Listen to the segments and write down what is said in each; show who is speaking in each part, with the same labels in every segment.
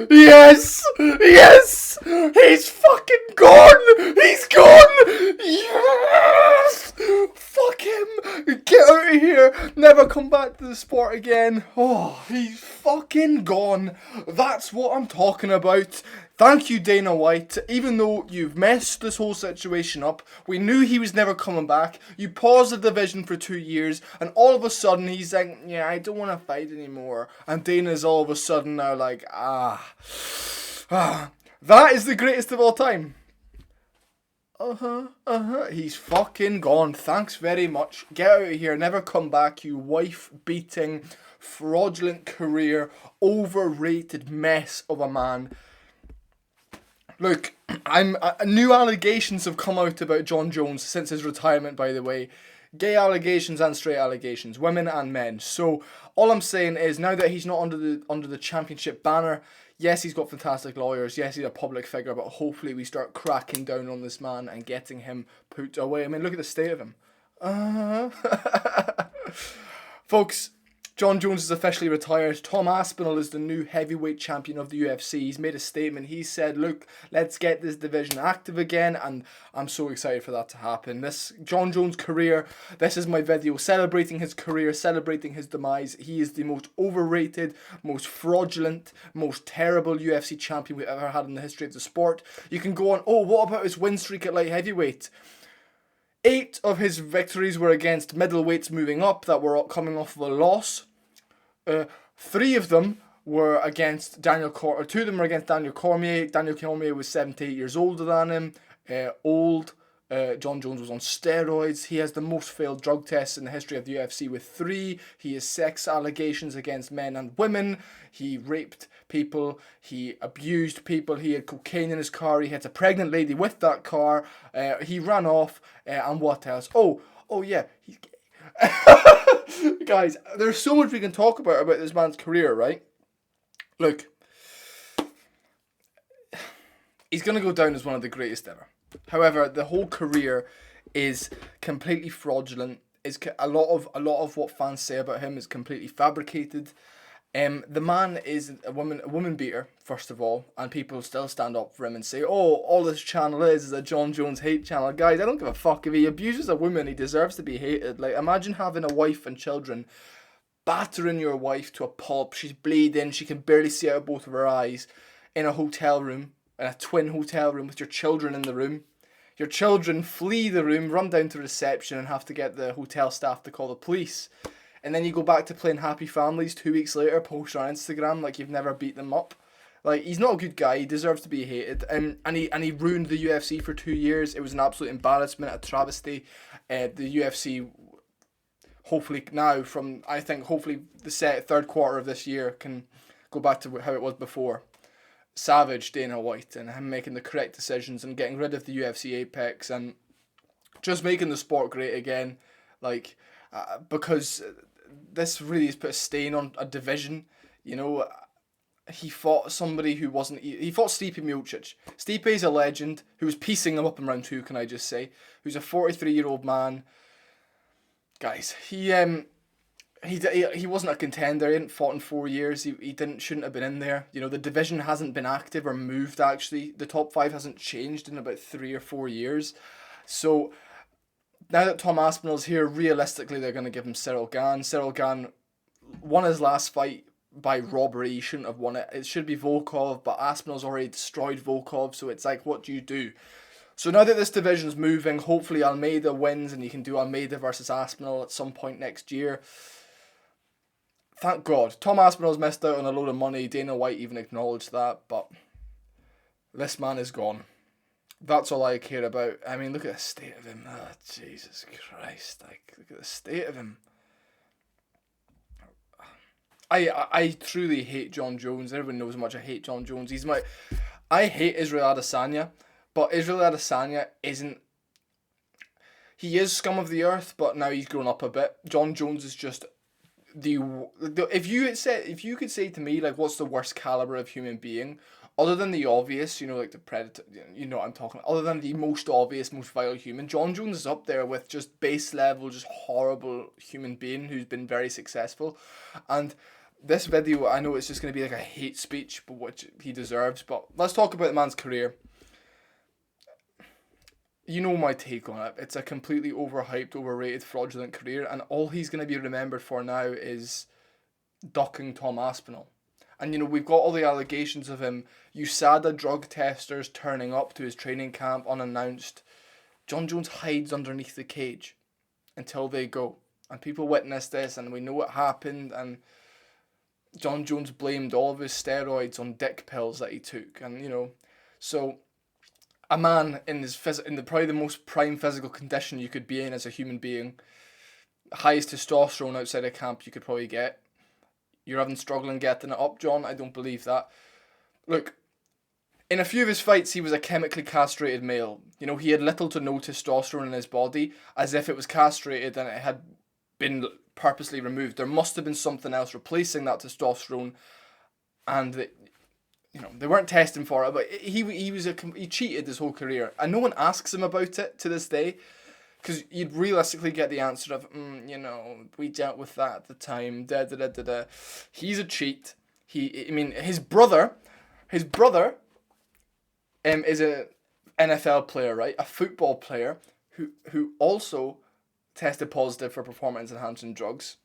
Speaker 1: Yes! Yes! He's fucking gone! He's gone! Yes! Fuck him! Get out of here! Never come back to the sport again. Oh, he's fucking gone. That's what I'm talking about. Thank you, Dana White. Even though you've messed this whole situation up, we knew he was never coming back. You paused the division for 2 years, and all of a sudden he's like, yeah, I don't want to fight anymore. And Dana's all of a sudden now like, that is the greatest of all time. He's fucking gone. Thanks very much. Get out of here. Never come back, you wife-beating, fraudulent career, overrated mess of a man. Look, new allegations have come out about Jon Jones since his retirement, by the way. Gay allegations and straight allegations, women and men. So all I'm saying is now that he's not under the championship banner, yes, he's got fantastic lawyers. Yes, he's a public figure, but hopefully we start cracking down on this man and getting him put away. I mean, look at the state of him. Folks, Jon Jones is officially retired. Tom Aspinall is the new heavyweight champion of the UFC. He's made a statement. He said, look, let's get this division active again, and I'm so excited for that to happen. This Jon Jones career, this is my video celebrating his career, celebrating his demise. He is the most overrated, most fraudulent, most terrible UFC champion we've ever had in the history of the sport. You can go on, oh, what about his win streak at light heavyweight? 8 of his victories were against middleweights moving up that were coming off of a loss. 3 of them were against Daniel Cormier. 2 of them were against Daniel Cormier. Daniel Cormier was 78 years older than him. Jon Jones was on steroids. He has the most failed drug tests in the history of the UFC with 3. He has sex allegations against men and women. He raped people. He abused people. He had cocaine in his car. He had a pregnant lady with that car. He ran off. And what else? Oh yeah. He's gay. Guys, there's so much we can talk about this man's career, right? Look, he's going to go down as one of the greatest ever. However, the whole career is completely fraudulent. A lot of what fans say about him is completely fabricated. The man is a woman beater, first of all, and people still stand up for him and say, oh, all this channel is a Jon Jones hate channel. Guys, I don't give a fuck. If he abuses a woman, he deserves to be hated. Like, imagine having a wife and children, battering your wife to a pulp. She's bleeding. She can barely see out of both of her eyes in a hotel room, in a twin hotel room with your children in the room. Your children flee the room, run down to reception and have to get the hotel staff to call the police. And then you go back to playing Happy Families 2 weeks later, post on Instagram like you've never beat them up. Like, he's not a good guy. He deserves to be hated. And he ruined the UFC for 2 years. It was an absolute embarrassment, a travesty. The UFC, hopefully now, hopefully the third quarter of this year can go back to how it was before. Savage Dana White and him making the correct decisions and getting rid of the UFC Apex and just making the sport great again. Like, because this really has put a stain on a division. You know, he fought somebody who wasn't... He fought Stipe Miocic. Stipe's a legend who was piecing him up in round 2, can I just say. Who's a 43-year-old man. Guys, he wasn't a contender. He hadn't fought in 4 years. He shouldn't have been in there. You know, the division hasn't been active or moved, actually. The top 5 hasn't changed in about 3 or 4 years. So... now that Tom Aspinall's here, realistically, they're going to give him Cyril Gane. Cyril Gane won his last fight by robbery. He shouldn't have won it. It should be Volkov, but Aspinall's already destroyed Volkov, so it's like, what do you do? So now that this division's moving, hopefully Almeida wins and you can do Almeida versus Aspinall at some point next year. Thank God. Tom Aspinall's missed out on a load of money. Dana White even acknowledged that, but this man is gone. That's all I care about. I mean, look at the state of him. Oh, Jesus Christ. Like, look at the state of him. I truly hate Jon Jones. Everyone knows how much I hate Jon Jones. I hate Israel Adesanya, but Israel Adesanya isn't... He is scum of the earth, but now he's grown up a bit. Jon Jones is just... If you could say to me, like, what's the worst caliber of human being... Other than the obvious, you know, like the Predator, you know what I'm talking about. Other than the most obvious, most vile human, Jon Jones is up there with just base level, just horrible human being who's been very successful. And this video, I know it's just going to be like a hate speech, but which he deserves. But let's talk about the man's career. You know my take on it. It's a completely overhyped, overrated, fraudulent career, and all he's going to be remembered for now is ducking Tom Aspinall. And you know, we've got all the allegations of him, USADA drug testers turning up to his training camp unannounced. Jon Jones hides underneath the cage until they go. And people witness this, and we know what happened, and Jon Jones blamed all of his steroids on dick pills that he took. And you know, so a man in probably the most prime physical condition you could be in as a human being, highest testosterone outside of camp you could probably get. You're having struggling getting it up, John? I don't believe that. Look, in a few of his fights, he was a chemically castrated male. You know, he had little to no testosterone in his body, as if it was castrated and it had been purposely removed. There must have been something else replacing that testosterone, and they weren't testing for it. But he cheated his whole career, and no one asks him about it to this day. Because you'd realistically get the answer of, we dealt with that at the time, da-da-da-da-da. He's a cheat. His brother is a NFL player, right? A football player who also tested positive for performance-enhancing drugs.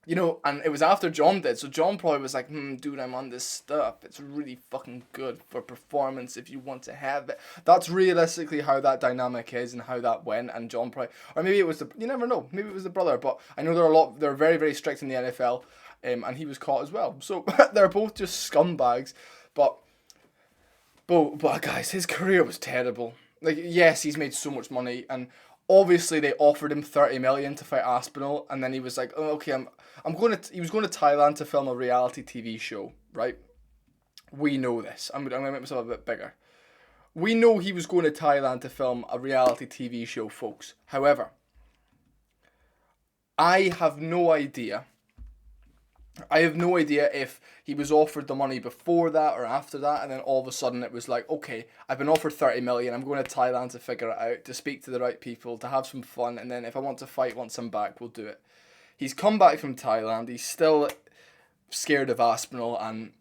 Speaker 1: You know, and it was after John did, so John probably was like, dude, I'm on this stuff. It's really fucking good for performance if you want to have it. That's realistically how that dynamic is and how that went, and John probably, or maybe it was you never know, maybe it was the brother, but I know they're very, very strict in the NFL, and he was caught as well. So they're both just scumbags, but guys, his career was terrible. Like, yes, he's made so much money, and obviously they offered him 30 million to fight Aspinall, and then he was like, oh, okay, he was going to Thailand to film a reality TV show, right? We know this. I'm going to make myself a bit bigger. We know he was going to Thailand to film a reality TV show, folks. However, I have no idea if he was offered the money before that or after that, and then all of a sudden it was like, okay, I've been offered 30 million, I'm going to Thailand to figure it out, to speak to the right people, to have some fun, and then if I want to fight once I'm back, we'll do it. He's come back from Thailand, he's still scared of Aspinall, and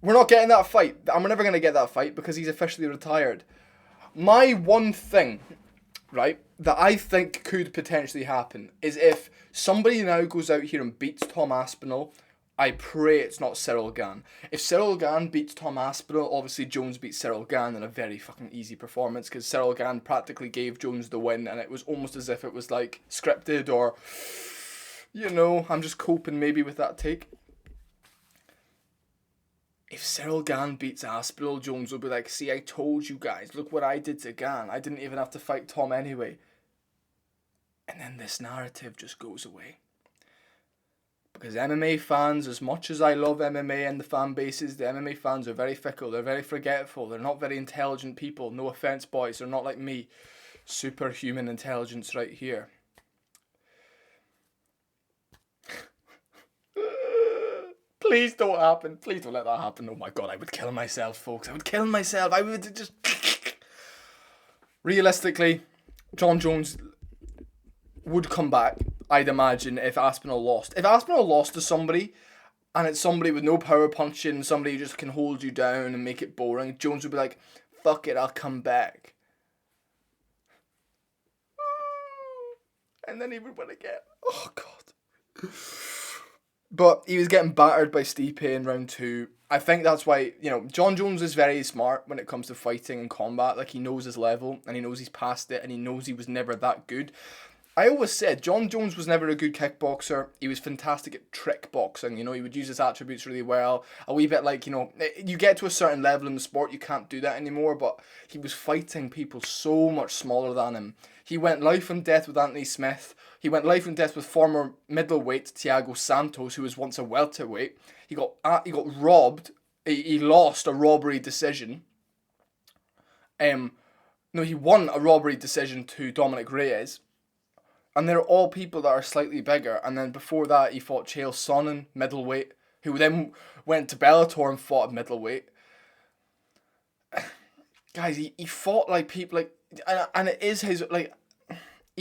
Speaker 1: we're not getting that fight. I'm never going to get that fight because he's officially retired. My one thing, right, that I think could potentially happen is if somebody now goes out here and beats Tom Aspinall. I pray it's not Cyril Gane. If Cyril Gane beats Tom Aspinall, obviously Jones beats Cyril Gane in a very fucking easy performance because Cyril Gane practically gave Jones the win, and it was almost as if it was like scripted or, I'm just coping maybe with that take. If Cyril Gane beats Aspinall, Jones will be like, see, I told you guys, look what I did to Gane. I didn't even have to fight Tom anyway. And then this narrative just goes away. Because MMA fans, as much as I love MMA and the fan bases, the MMA fans are very fickle, they're very forgetful, they're not very intelligent people. No offense, boys, they're not like me. Superhuman intelligence right here. Please don't happen. Please don't let that happen. Oh my god, I would kill myself, folks. I would kill myself. I would just... Realistically, Jon Jones would come back, I'd imagine, if Aspinall lost. If Aspinall lost to somebody, and it's somebody with no power punching, somebody who just can hold you down and make it boring, Jones would be like, fuck it, I'll come back. And then he would win again. Oh, God. But he was getting battered by Stipe in round 2. I think that's why, Jon Jones is very smart when it comes to fighting and combat. Like, he knows his level, and he knows he's past it, and he knows he was never that good. I always said Jon Jones was never a good kickboxer. He was fantastic at trick boxing. He would use his attributes really well. A wee bit like, you get to a certain level in the sport, you can't do that anymore, but he was fighting people so much smaller than him. He went life and death with Anthony Smith. He went life and death with former middleweight Thiago Santos, who was once a welterweight. He got robbed. He lost a robbery decision. He won a robbery decision to Dominic Reyes. And they're all people that are slightly bigger. And then before that, he fought Chael Sonnen, middleweight, who then went to Bellator and fought at middleweight. Guys, he fought like people like, and it is his, like,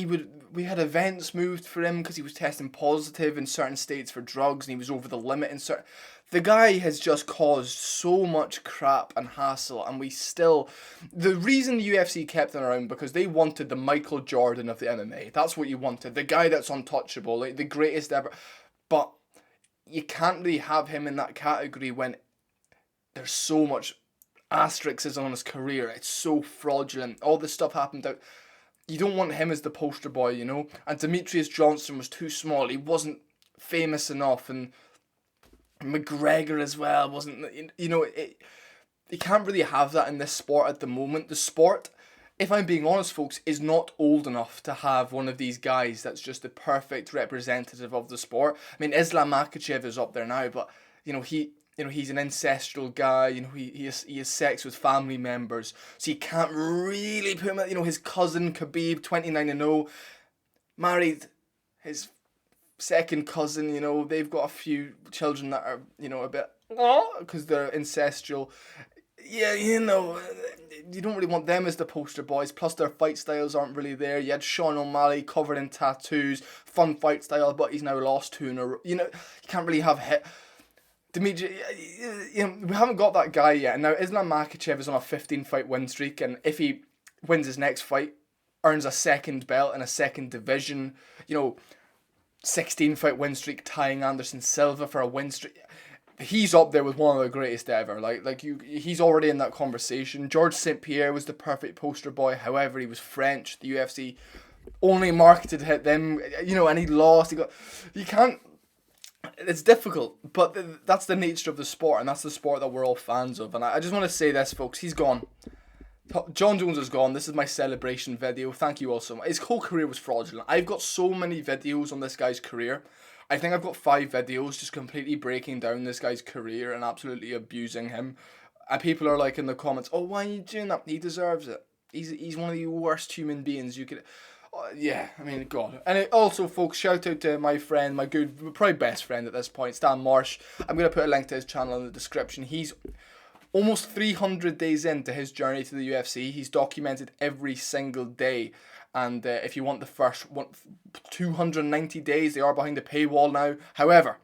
Speaker 1: we had events moved for him because he was testing positive in certain states for drugs and he was over the limit in certain. The guy has just caused so much crap and hassle, and the reason the UFC kept him around because they wanted the Michael Jordan of the MMA. That's what you wanted, the guy that's untouchable, like the greatest ever. But you can't really have him in that category when there's so much asterisks on his career. It's so fraudulent. All this stuff happened out. You don't want him as the poster boy, you know. And Demetrius Johnson was too small. He wasn't famous enough, and McGregor as well wasn't. You know, you can't really have that in this sport at the moment. The sport, if I'm being honest, folks, is not old enough to have one of these guys that's just the perfect representative of the sport. I mean, Islam Makhachev is up there now, but he's an ancestral guy. He has sex with family members, so you can't really put him. His cousin Khabib, 29-0, married his second cousin. They've got a few children that are a bit because they're ancestral. Yeah, you don't really want them as the poster boys. Plus, their fight styles aren't really there. You had Sean O'Malley covered in tattoos, fun fight style, but he's now lost two in a row. You can't really have hit. Dimitri, we haven't got that guy yet. And now Islam Makhachev is on a 15-fight win streak, and if he wins his next fight, earns a second belt in a second division, 16-fight win streak, tying Anderson Silva for a win streak. He's up there with one of the greatest ever. He's already in that conversation. George St. Pierre was the perfect poster boy. However, he was French. The UFC only marketed them, and he lost. You can't. It's difficult, but that's the nature of the sport, and that's the sport that we're all fans of. And I just want to say this, folks. He's gone. Jon Jones is gone. This is my celebration video. Thank you all so much. His whole career was fraudulent. I've got so many videos on this guy's career. I think I've got 5 videos just completely breaking down this guy's career and absolutely abusing him. And people are like in the comments, "Oh, why are you doing that? He deserves it. He's one of the worst human beings you could." Yeah, I mean, God. And also, folks, shout out to my friend, my good, probably best friend at this point, Stan Marsh. I'm going to put a link to his channel in the description. He's almost 300 days into his journey to the UFC. He's documented every single day. And if you want the first 290 days, they are behind the paywall now. However,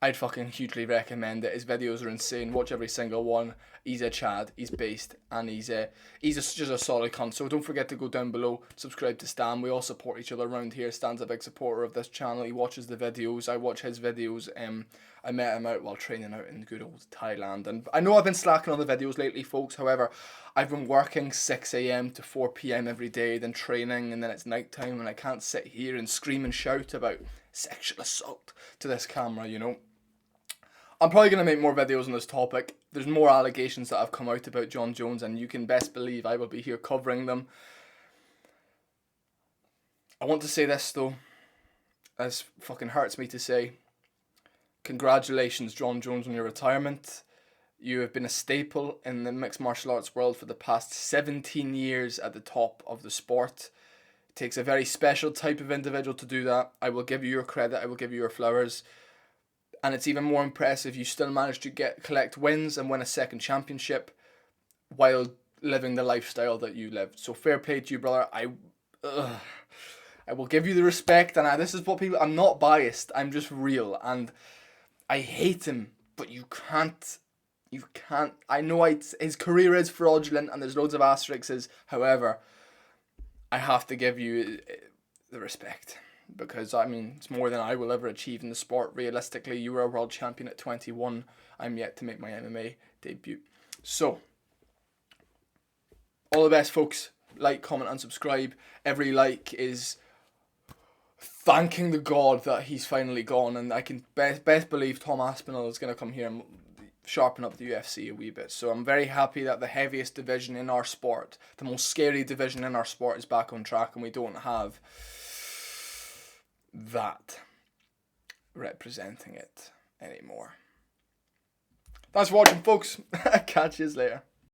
Speaker 1: I'd fucking hugely recommend it. His videos are insane. Watch every single one. He's a Chad. He's based, and he's just a solid cunt. So don't forget to go down below, subscribe to Stan. We all support each other around here. Stan's a big supporter of this channel. He watches the videos. I watch his videos. I met him out while training out in good old Thailand. And I know I've been slacking on the videos lately, folks. However, I've been working 6 a.m. to 4 p.m. every day, then training, and then it's night time, and I can't sit here and scream and shout about sexual assault to this camera, I'm probably going to make more videos on this topic. There's more allegations that have come out about Jon Jones, and you can best believe I will be here covering them. I want to say this, though, as fucking hurts me to say. Congratulations, Jon Jones, on your retirement. You have been a staple in the mixed martial arts world for the past 17 years at the top of the sport. It takes a very special type of individual to do that. I will give you your credit. I will give you your flowers. And it's even more impressive you still managed to collect wins and win a second championship while living the lifestyle that you lived. So fair play to you, brother. I will give you the respect, and this is what people. I'm not biased. I'm just real, and I hate him, but you can't. I know his career is fraudulent, and there's loads of asterisks. However, I have to give you the respect. Because, it's more than I will ever achieve in the sport. Realistically, you were a world champion at 21. I'm yet to make my MMA debut. So, all the best, folks. Like, comment, and subscribe. Every like is thanking the God that he's finally gone. And I can best believe Tom Aspinall is going to come here and sharpen up the UFC a wee bit. So I'm very happy that the heaviest division in our sport, the most scary division in our sport, is back on track, and we don't have that representing it anymore. Thanks for watching, folks. Catch you later.